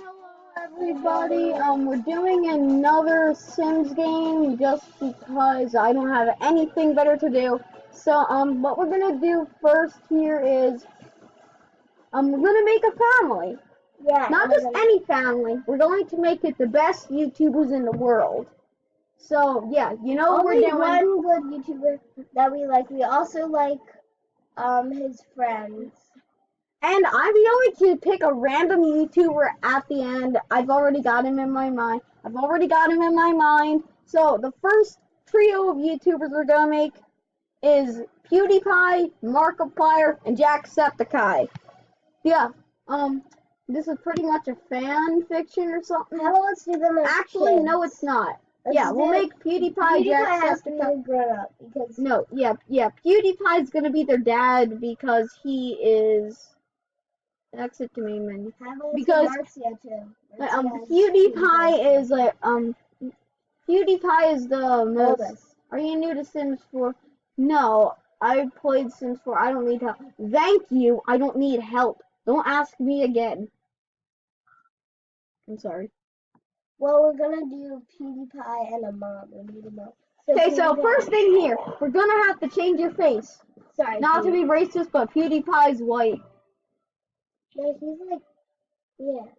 Hello everybody, we're doing another Sims game just because I don't have anything better to do. So, what we're gonna do first here is, we're gonna make a family. Yeah. Not just any family, we're going to make it the best YouTubers in the world. So, yeah, you know what we're Only doing. one good YouTuber that we like. We also like his friends. And I'm going to pick a random YouTuber at the end. I've already got him in my mind. So the first trio of YouTubers we're gonna make is PewDiePie, Markiplier, and Jacksepticeye. Yeah. This is pretty much a fan fiction or something. How about let's do them as Actually, kids? no, it's not. Let's We'll make PewDiePie, has to be Jacksepticeye. grown up because No, yeah. PewDiePie's gonna be their dad because he is. Exit to main menu. how about Because Marcia too? PewDiePie is PewDiePie is the most. Oldest. Are you new to Sims 4? No, I played Sims 4. I don't need help. Thank you. I don't need help. Don't ask me again. I'm sorry. Well, we're gonna do PewDiePie and a mom. We need a mom. Okay, so first thing here, we're gonna have to change your face. Sorry. Not to be racist, but PewDiePie's white. No, he's like, yeah.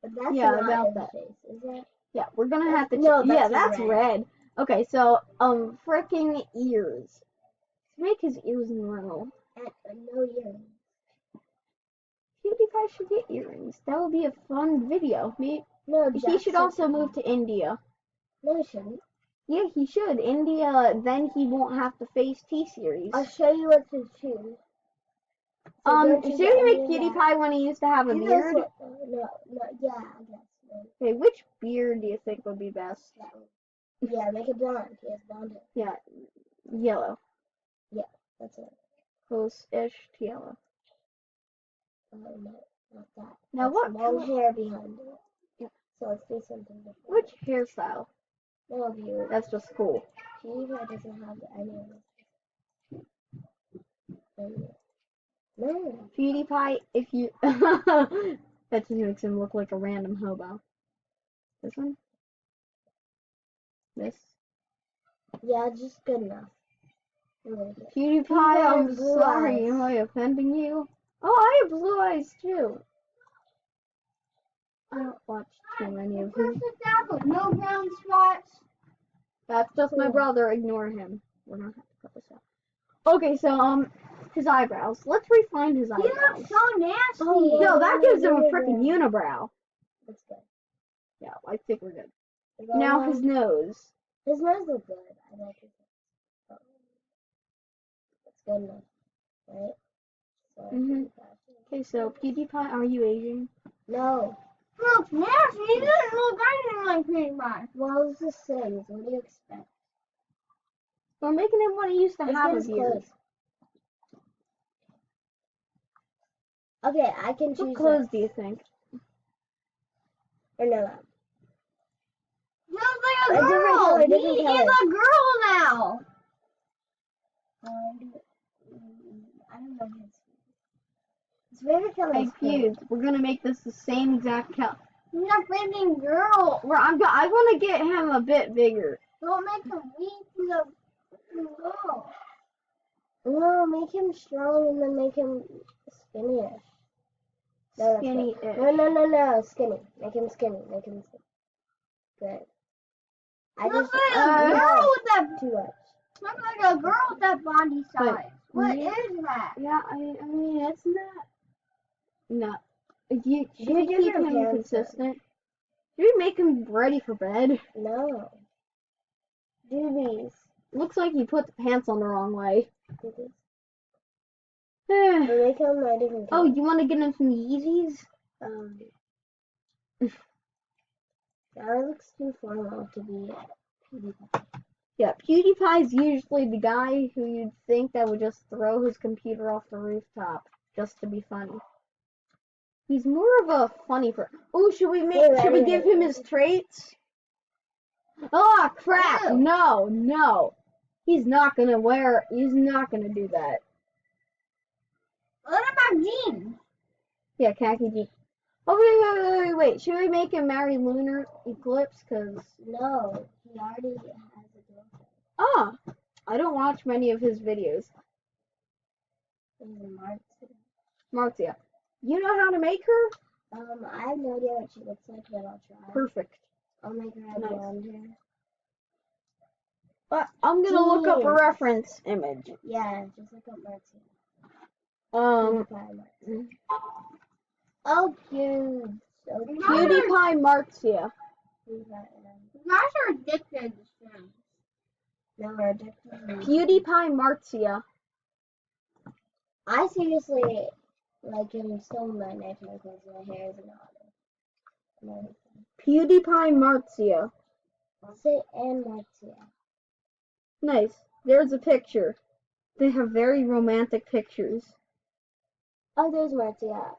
But that's Yeah, not about his that. face, is that? Yeah, we're gonna have to. No, yeah, that's that's red. Okay, so freaking ears. Let's make his ears normal. And no earrings. PewDiePie should get earrings. That would be a fun video. No, He should also move to India. No, he shouldn't. Yeah, he should. India, then he won't have to face T-Series. I'll show you what to choose. Should we make PewDiePie when he used to have a beard? No, yeah, I guess. Okay, which beard do you think would be best? Yeah, make it blonde. He has blonde hair. Yeah, yellow. Yeah, that's it. Close-ish to yellow. No, not that. Now that's what? long hair behind it. Yeah. So let's do something different. Which hairstyle? No, view. That's just cool. PewDiePie doesn't have any of this. No. PewDiePie, if you... that just makes him look like a random hobo. This one? This? Yeah, just good enough. PewDiePie, I'm sorry, am I offending you? Oh, I have blue eyes too. I don't watch too many of his. No brown spots. That's just my brother, ignore him. We're not have to cut this out. Okay, so, his eyebrows. Let's refine his eyebrows. You look so nasty. Oh, no, that gives him a freaking unibrow. That's good. Yeah, I think we're good. Now his nose. His nose looks good. I like his nose. That's good enough, right? So Okay, so PewDiePie, are you Asian? No. Looks nasty. He doesn't look anything like PewDiePie. Well, it's the Sims. What do you expect? We're making him what he used to have a beard. Okay, I can choose. What clothes do you think? Or no. Sounds like a girl. He is a girl now. I don't know his favorite color. Hey, Pew, we're gonna make this the same exact color. He's a freaking girl. I want to get him a bit bigger. Don't make him weak. He's a freaking girl. No, make him strong and then make him skinny-ish. No, Skinny-ish. No, skinny. Make him skinny. Good. Looks like a girl with that. Too much. Looks like a girl with that body size. What is that? Yeah, I mean, it's not. No. Should we give keep him him pants consistent? Should we make him ready for bed? No. Do these. Looks like you put the pants on the wrong way. Do these. Make him ready for bed. Oh, you want to get him some Yeezys? That looks too formal to be PewDiePie. Yeah, PewDiePie's usually the guy who you'd think that would just throw his computer off the rooftop just to be funny. He's more of a funny person. Oh, should we give him his traits? Oh crap! Ew. No. He's not gonna do that. What about jeans? Yeah, khaki jeans. Oh, wait. Should we make him marry Lunar Eclipse? Cause No, he already has a girlfriend. ah, I don't watch many of his videos. He's a Martin. Marcia, you know how to make her? I have no idea what she looks like, but I'll try. Perfect. I'll make her have Nice. blonde hair. But I'm gonna look up a Jeez. reference image. Yeah, just look up Martin. PewDiePie Oh, cute. So cute. PewDiePie Marcia. Guys are addicted to Sims. No, we're addicted. PewDiePie Marcia. I seriously like him so much because my hair is an honor. PewDiePie Marcia. Sit and Marcia. Nice. There's a picture. They have very romantic pictures. Oh, there's Marcia.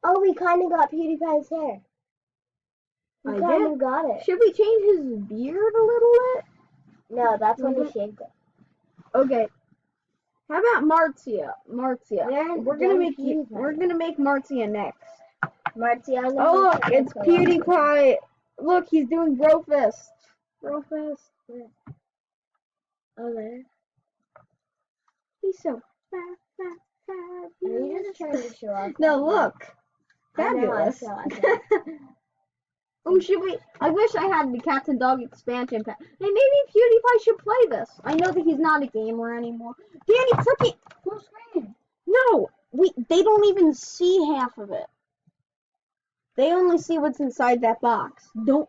Oh, we kind of got PewDiePie's hair. We I kind did? of got it. Should we change his beard a little bit? No, that's when Mhm. he shaved it. Okay. How about Marcia? Marcia. We're gonna make PewDiePie. we're gonna make Marcia next. Marcia. Oh look, it's PewDiePie. Look, he's doing Brofist. Brofist. Oh, there. He's so Are you just trying to show off? No, look. I know, I Fabulous. saw it. Oh, should we? I wish I had the Cats and Dog expansion pack. Hey, maybe PewDiePie should play this. I know that he's not a gamer anymore. Danny, freaking Full screen. no! They don't even see half of it. They only see what's inside that box. Don't.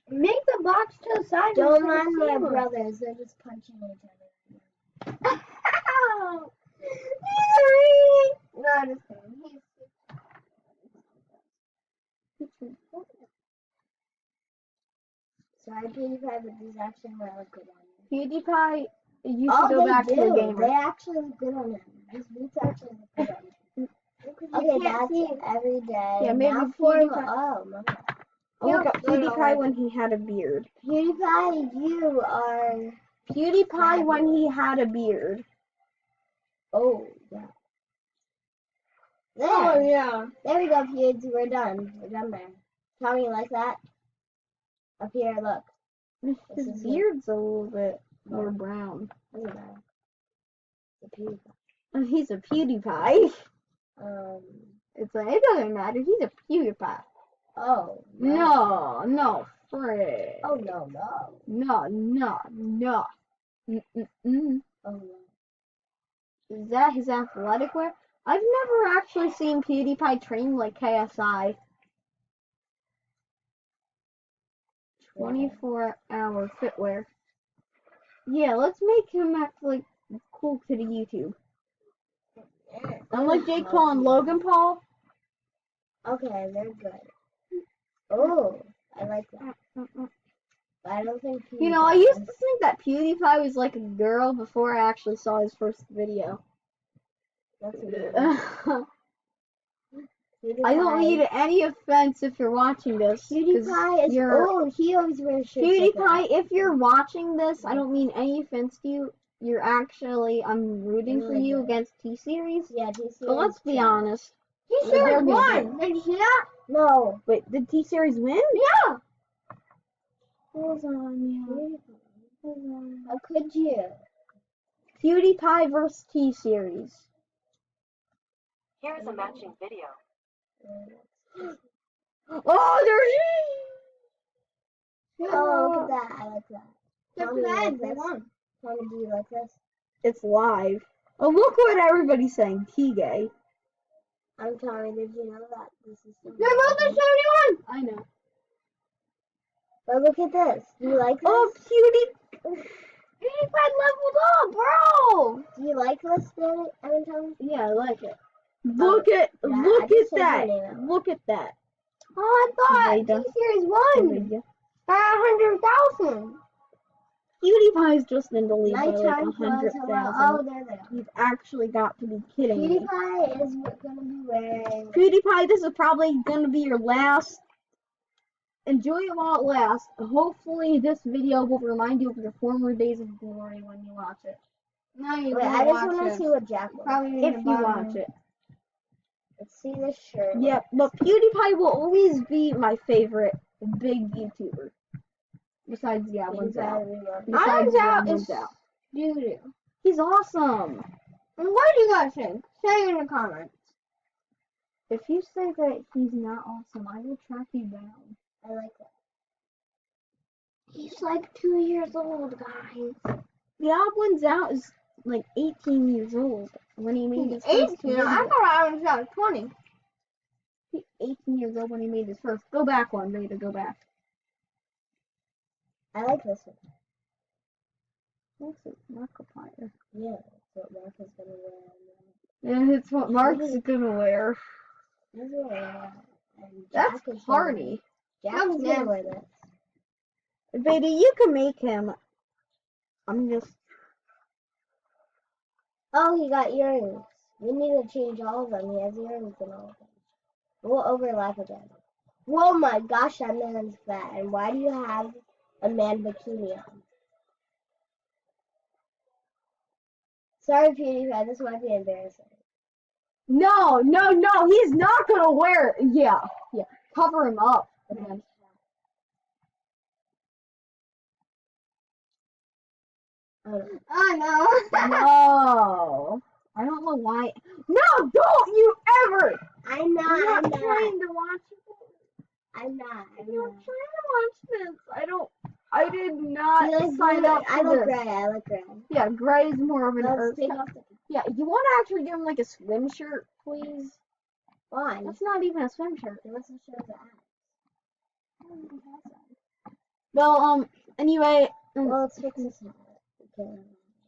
Make the box to the side. Don't so mind it's my seamless. brothers. They're just punching each other. Ow! No, I'm just kidding. Sorry, PewDiePie, but these actually look good on him. PewDiePie, you should Oh, go they back do. to a gamer. They actually look good on him. His boots actually look good on him. Okay, can't that's see. every day. Yeah, maybe now for PewDiePie- oh, my God. I'll look up No, no, PewDiePie when he had a beard. PewDiePie, you are. PewDiePie when he had a beard. Oh, yeah. There. Oh yeah. There we go, Pewds. We're done. We're done there. Tell me you like that? Up here, look. His is beard's a little bit more brown. Doesn't matter. The PewDiePie. And he's a PewDiePie. It's like, it doesn't matter. He's a PewDiePie. Oh. No, Fred. Oh, no, no. No. Mm-mm-mm. Oh, no. Is that his athletic wear? I've never actually seen PewDiePie train like KSI. 24-hour fitwear. Yeah, let's make him act like cool to the YouTube. Unlike Jake Paul and Logan Paul. Okay, they're good. Oh, I like that. But I don't think PewDiePie. You know, I used to think that PewDiePie was like a girl before I actually saw his first video. That's a good I one. don't need any offense if you're watching this. 'cause PewDiePie is. Oh, he always wears shirts. PewDiePie, like that. if you're watching this, I don't mean any offense to you. You're actually, I'm rooting for you against T-Series. Yeah, T-Series. But let's be honest. He They're sure gonna won. Did you see that? No. Wait, did T-Series win? Yeah. Hold on, How could you? PewDiePie versus T-Series. Here is a matching video. Oh, Oh, look at that. I like that. Good Tommy, for you like them. They this? won. Tommy, do you like this? It's live. Oh, look what everybody's saying. T-Gay. I'm Tommy. Did you know that this is? They're both at 71. I know. But look at this. Do you like this? Oh, PewDiePie leveled up, bro. Do you like this, Danny? I mean, Tommy. Yeah, I like it. Look at I look just at said that. your name. Look at that. Oh, I thought Zeta. T-Series won by 100,000. PewDiePie's just in the lead by like Nighttime clothes. 100,000. Oh, there they are. You've actually got to be kidding me. PewDiePie is going to be wearing. PewDiePie, this is probably going to be your last. Enjoy it while it lasts. Hopefully this video will remind you of your former days of glory when you watch it. No, you Wait, won't I just watch want to it. see what Jack looks like. Probably If you watch it. Let's see this shirt. Yeah, but PewDiePie will always be my favorite big YouTuber. Besides Yablin's Out. Besides Yablin's Out. Doo-doo. He's awesome. And what do you guys think? Say in the comments. If you say that he's not awesome, I will track you down. I like that. He's like 2 years old, guys. Yablin's Out is like 18 years old when he made his He's first 18. I video. thought I was like 20. He's 18 years old when he made his first. Go back one, Rita, go back. I like this one. What's it? Markiplier. Yeah, that's what Mark is gonna wear. Yeah, it's what Mark's gonna wear. He's gonna wear that. And That's Jack is Hardy. Jack's gonna wear this. Beta, you can make him. I'm just. Oh, he got earrings. We need to change all of them. He has earrings and all of them. We'll overlap again. Whoa, my gosh, that man's fat. And why do you have a man bikini on? Sorry, PewDiePie, this might be embarrassing. No, he's not gonna wear it. Yeah. Cover him up, man. I know. No. I don't know why. No, don't you ever! I'm not trying to watch it. I'm not. I'm not trying to watch this. I did not You like sign blue? up I for look this. gray. I look gray. Yeah, gray is more of an Let's earth. take off the. Yeah, you want to actually give him like a swim shirt, please? Why? That's not even a swim shirt. He wants to show the abs. Well, anyway, Well, let's fix this out. Okay.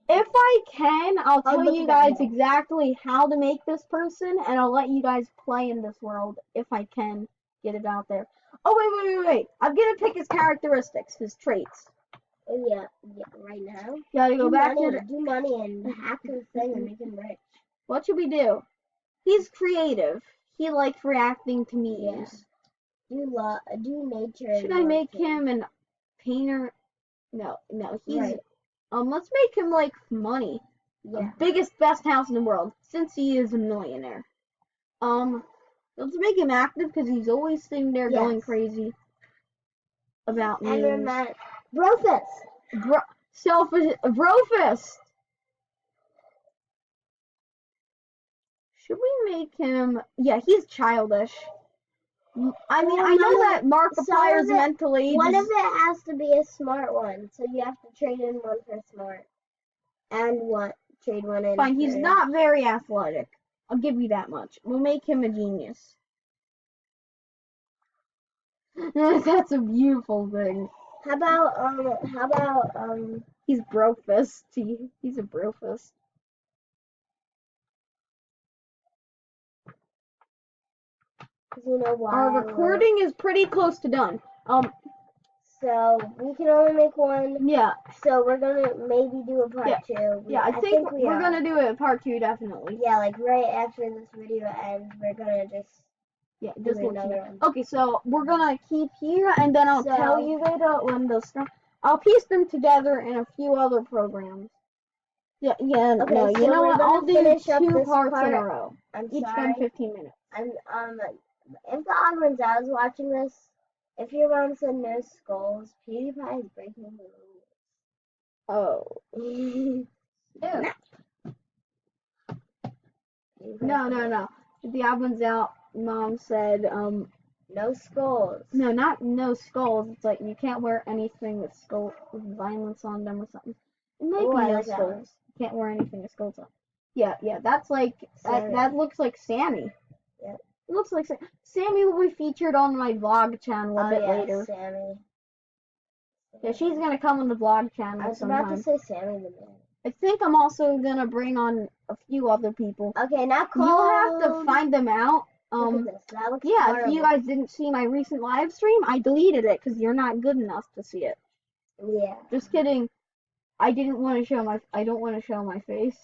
if I can, I'll tell look you at that guys now. exactly how to make this person, and I'll let you guys play in this world if I can get it out there. Oh, wait. I'm gonna pick his characteristics, his traits. Oh, yeah, right now. You gotta go back to Do money and hack his thing and make him rich. what should we do? He's creative. He likes reacting to memes. Do nature. Should I make him an painter? No, he's Right. Let's make him like money. Yeah. Biggest, best house in the world, since he is a millionaire. Let's make him active because he's always sitting there going Yes. crazy about And memes. then Brofist. Selfish, Brofist. Should we make him? Yeah, he's childish. I mean, I know that Markiplier's mental age One is. of it has to be a smart one, so you have to trade in one for smart, and trade one in. Fine, he's for- not very athletic. I'll give you that much. We'll make him a genius. That's a beautiful thing. How about He's Brofist. He's a Brofist. you know why? Our recording is pretty close to done. So we can only make one. Yeah, So we're gonna maybe do a part two. yeah. I think we we're are. gonna do it part 2 definitely. Yeah, like right after this video ends, we're gonna just Yeah, do just let you another know. one. Okay, so we're gonna keep here, and then I'll So- tell you later when those start. I'll piece them together in a few other programs. Yeah. Okay, No, so you know we're what? gonna I'll do finish up 2 this parts in a part. row. I'm Each sorry. time 15 minutes. I'm if the Augman's I was watching this, if your mom said no skulls, PewDiePie is breaking the Oh. rules. Ew. No. The album's out. Mom said, No skulls. no, not no skulls. It's like you can't wear anything with violence on them or something. It might Ooh, be I no like that one. skulls. You can't wear anything with skulls on. Yeah. That's like Sammy. that looks like Sammy. Yep. It looks like Sammy will be featured on my vlog channel a bit later. Sammy. Yeah, she's gonna come on the vlog I channel was about to sometime. say Sammy the man. I think I'm also gonna bring on a few other people. Okay, not cold. You'll have to find them out. Look at this. That looks Yeah, horrible. if you guys didn't see my recent live stream, I deleted it because you're not good enough to see it. Yeah. Just kidding. I don't want to show my face.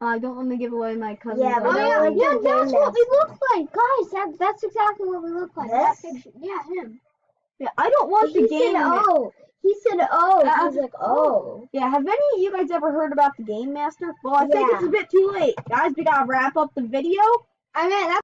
I don't want to give away my cousin's Yeah, but identity. I like Yeah, the that's game what we look like, guys. That's exactly what we look like. That This? picture. Yeah, him. Yeah, I don't want the He game. said oh. He said oh. He was like oh. Yeah, have any of you guys ever heard about the Game Master? Well, I think it's a Yeah. bit too late. Guys, we gotta wrap up the video. I mean, that's